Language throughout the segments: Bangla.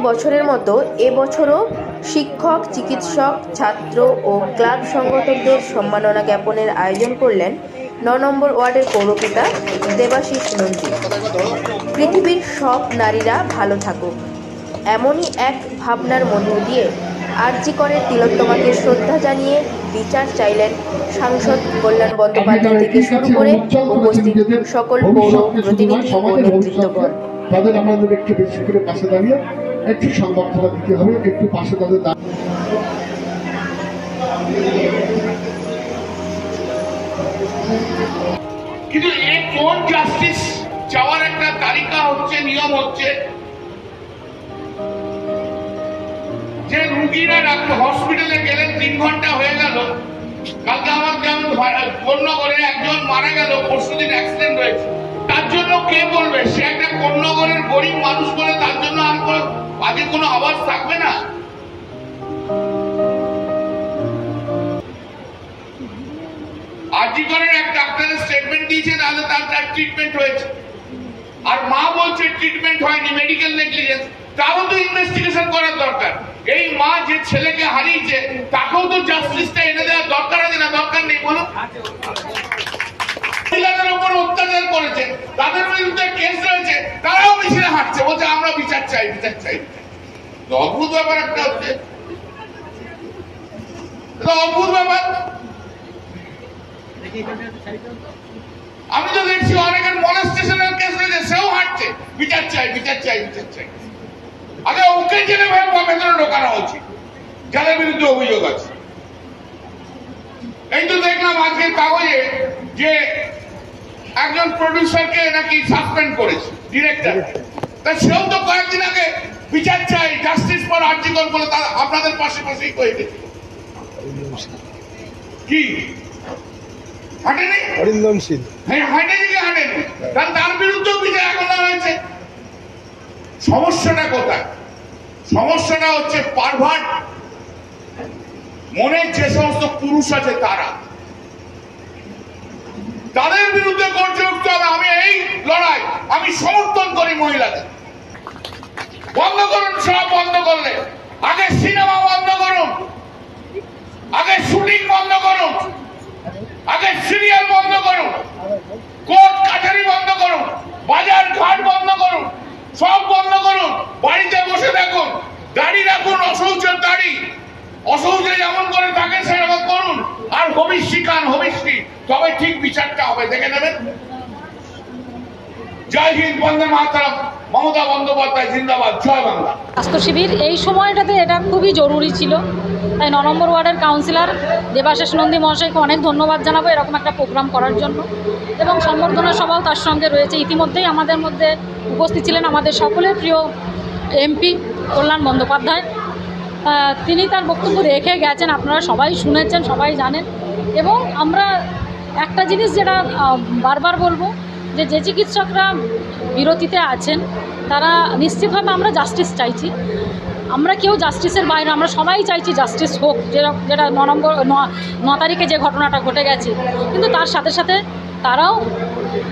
বছরের মতো এবছরও শিক্ষক, চিকিৎসক, ছাত্র ও ক্লাব সংগঠকদের সম্মাননা জ্ঞাপনের আয়োজন করলেন ৯ নম্বর ওয়ার্ডের পৌরপিতা দেবাশিস নন্দী। পৃথিবীর সব নারীরা ভালো থাকুক, এমনই এক ভাবনার মধ্য দিয়ে আরজি করের তিলোত্তমাকে শ্রদ্ধা জানিয়ে বিচার চাইলেন সাংসদ কল্যাণ বন্দ্যোপাধ্যায় থেকে শুরু করে উপস্থিত সকল পৌর প্রতিনিধি ও নেতৃত্বগণ। তাদের আমাদের একটু বেশি করে পাশে দাঁড়িয়ে একটু সংবর্ধনা দিতে হবে, একটু পাশে তাদের কিন্তু এই কোন জাস্টিস চাওয়ার একটা তালিকা হচ্ছে, নিয়ম হচ্ছে যে রুগীরা হসপিটালে গেলেন ৩ ঘন্টা হয়ে গেল, কালকে আমার যেমন কোন্নগরে একজন মারা গেল, পরশুদিন অ্যাক্সিডেন্ট হয়েছে, তার জন্য কে বলবে? সে একটা কোন্নগরের গরিব মানুষ বলে তার জন্য আর আগে কোনো আওয়াজ থাকবে না? আরজি করের এক ডাক্তারের স্টেটমেন্ট দিয়েছে, তাহলে তার ট্রিটমেন্ট হয়েছে, আর মা বলছে ট্রিটমেন্ট হয়নি, মেডিকেল নেগলিজেন্স, তারও তো ইনভেস্টিগেশন করার দরকার। এই মা যে ছেলেকে হারিয়েছে তাকেও তো জাস্টিসটা এনে দেওয়ার দরকার আছে না? দরকার নেই বলুন? মহিলাদের উপর অত্যাচার করেছে, তাদের বিরুদ্ধে কেস রয়েছে, তারাও মিছিলে হাঁটছে, বলছে আমরা বিচার চাই, বিচার চাই। অদ্ভুত ব্যাপার একটা হচ্ছে, অদ্ভুত ব্যাপার। আমি তো দেখছি অনেকের মলেস্টেশনের কেস রয়েছে, সেও হাঁটছে, বিচার চাই, বিচার চাই, বিচার চাই। আগে ওকে জেলে ভেতরে ঢোকানো উচিত যাদের বিরুদ্ধে অভিযোগ আছে। এই তো দেখলাম আজকের কাগজে যে একজন প্রডিউসারকে নাকি সাসপেন্ড করেছে, ডিরেক্টর। তা সেও তো কয়েকদিন আগে বিচার চাই, জাস্টিস ফর আরজি কর বলে আপনাদের পাশে পাশেই কয়ে গেছিল। কি হাঁটেনি? অরিন্দম সিং হাঁটেনি কি হাঁটেনি? তার বিরুদ্ধেও বিচার এখন হয়েছে। সমস্যাটা কোথায়? সমস্যাটা হচ্ছে পারভার্ট মনের যে সমস্ত পুরুষ আছে তাদের বিরুদ্ধে গর্জে উঠতে হবে। আমি এই লড়াই আমি সমর্থন করি মহিলাদের। বন্ধ করুন, সব বন্ধ করলে আগে সিনেমা বন্ধ করুন, আগে শুটিং বন্ধ করুন, আগে সিরিয়াল বন্ধ করুন, কোর্ট কাছারি বন্ধ করুন, বাজার ঘাট বন্ধ করুন, সব বন্ধ করুন। বাড়িতে বসে থাকুন, দাড়ি রাখুন, অশৌচের দাড়ি, অশৌচে যেমন করে থাকে সেরকম করুন, আর হবিষ শিখান, হবিষ্টি, তবে ঠিক বিচারটা হবে, দেখে নেবেন। জয় হিন্দ, বন্দে মাতরম, মমতা বন্দ্যোপাধ্যায় জিন্দাবাদ, জয় বাংলা। স্বাস্থ্য শিবির এই সময়টাতে এটা খুবই জরুরি ছিল, তাই ৯ নম্বর ওয়ার্ডের কাউন্সিলর দেবাশিস নন্দী মহাশয়কে অনেক ধন্যবাদ জানাবো এরকম একটা প্রোগ্রাম করার জন্য, এবং সম্বর্ধনা সভাও তার সঙ্গে রয়েছে। ইতিমধ্যেই আমাদের মধ্যে উপস্থিত ছিলেন আমাদের সকলের প্রিয় এমপি কল্যাণ বন্দ্যোপাধ্যায়। তিনি তার বক্তব্য রেখে গেছেন, আপনারা সবাই শুনেছেন, সবাই জানেন। এবং আমরা একটা জিনিস যেটা বারবার বলবো, যে চিকিৎসকরা বিরতিতে আছেন তারা নিশ্চিতভাবে আমরা জাস্টিস চাইছি। আমরা কেউ জাস্টিসের বাইরে, আমরা সবাই চাইছি জাস্টিস হোক, যেটা ৯ তারিখে যে ঘটনাটা ঘটে গেছে। কিন্তু তার সাথে সাথে তারাও,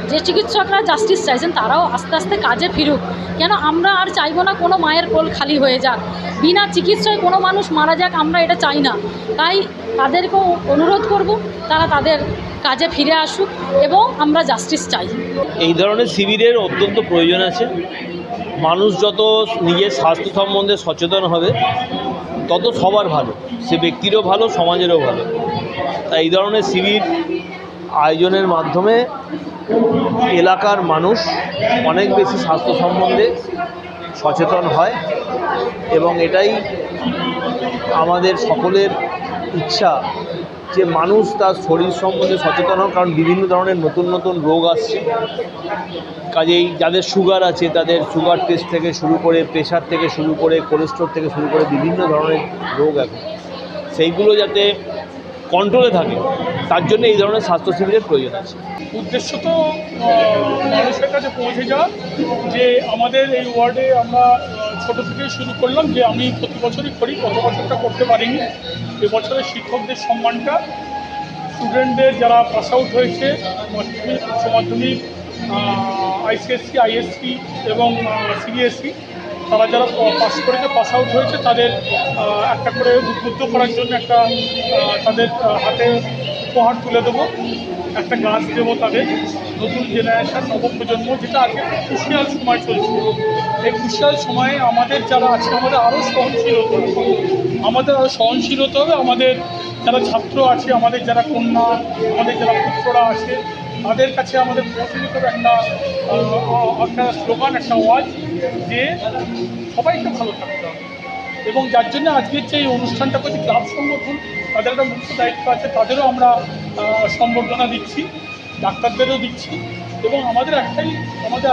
যে চিকিৎসকরা জাস্টিস চাইছেন, তারাও আস্তে আস্তে কাজে ফিরুক। কেন আমরা আর চাইবো না কোনো মায়ের কোল খালি হয়ে যাক, বিনা চিকিৎসায় কোনো মানুষ মারা যাক, আমরা এটা চাই না। তাই তাদেরকেও অনুরোধ করব তারা তাদের কাজে ফিরে আসুক এবং আমরা জাস্টিস চাই। এই ধরনের শিবিরের অত্যন্ত প্রয়োজন আছে। মানুষ যত নিজের স্বাস্থ্য সম্বন্ধে সচেতন হবে তত সবার ভালো, সে ব্যক্তিরও ভালো, সমাজেরও ভালো। তাই এই ধরনের শিবির আয়োজনের মাধ্যমে এলাকার মানুষ অনেক বেশি স্বাস্থ্য সম্বন্ধে সচেতন হয়, এবং এটাই আমাদের সকলের ইচ্ছা যে মানুষ তার শরীর সম্বন্ধে সচেতন হোক, কারণ বিভিন্ন ধরনের নতুন নতুন রোগ আসছে। কাজেই যাদের সুগার আছে তাদের সুগার টেস্ট থেকে শুরু করে, প্রেশার থেকে শুরু করে, কোলেস্ট্রল থেকে শুরু করে বিভিন্ন ধরনের রোগ এখন, সেইগুলো যাতে কন্ট্রোলে থাকে তার জন্য এই ধরনের স্বাস্থ্য শিবিরের প্রয়োজন আছে। উদ্দেশ্য তো মানুষের কাছে পৌঁছে যাওয়া, যে আমাদের এই ওয়ার্ডে আমরা ছোটো থেকেই শুরু করলাম, যে আমি প্রতি বছরই করি, গত বছরটা করতে পারিনি। এবছরের শিক্ষকদের সম্মানটা স্টুডেন্টদের যারা পাস আউট হয়েছে মাধ্যমিক, উচ্চ মাধ্যমিক, আইসিএসসি, আইএসসি এবং সিবিএসসি, তারা যারা পাস করেছে, পাস আউট হয়েছে, তাদের একটা করে উদ্বুদ্ধ করার জন্য একটা তাদের হাতে উপহার তুলে দেবো, একটা গাছ দেবো তাদের, নতুন জেনারেশন, নবপ্রজন্ম, যেটা আজকে ক্রুশিয়াল সময় চলছে। এই ক্রুশিয়াল সময়ে আমাদের যারা আছে আমাদের আরও সহনশীল হতে হবে, আমাদের যারা ছাত্র আছে, আমাদের যারা কন্যা, আমাদের যারা পুত্ররা আছে, তাদের কাছে আমাদের পৌঁছে দিতে হবে একটা স্লোগান, একটা আওয়াজ, যে সবাইকে ভালো থাকতে হবে। এবং যার জন্য আজকের যে এই অনুষ্ঠানটা করছি, ক্লাব সংগঠন তাদের একটা মুখ্য দায়িত্ব আছে, তাদেরও আমরা সম্বর্ধনা দিচ্ছি, ডাক্তারদেরও দিচ্ছি। এবং আমাদের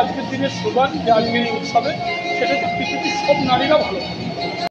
আজকের দিনের স্লোগান, যে আজকের এই উৎসবে, সেটা হচ্ছে পৃথিবীর সব নারীরা ভালো।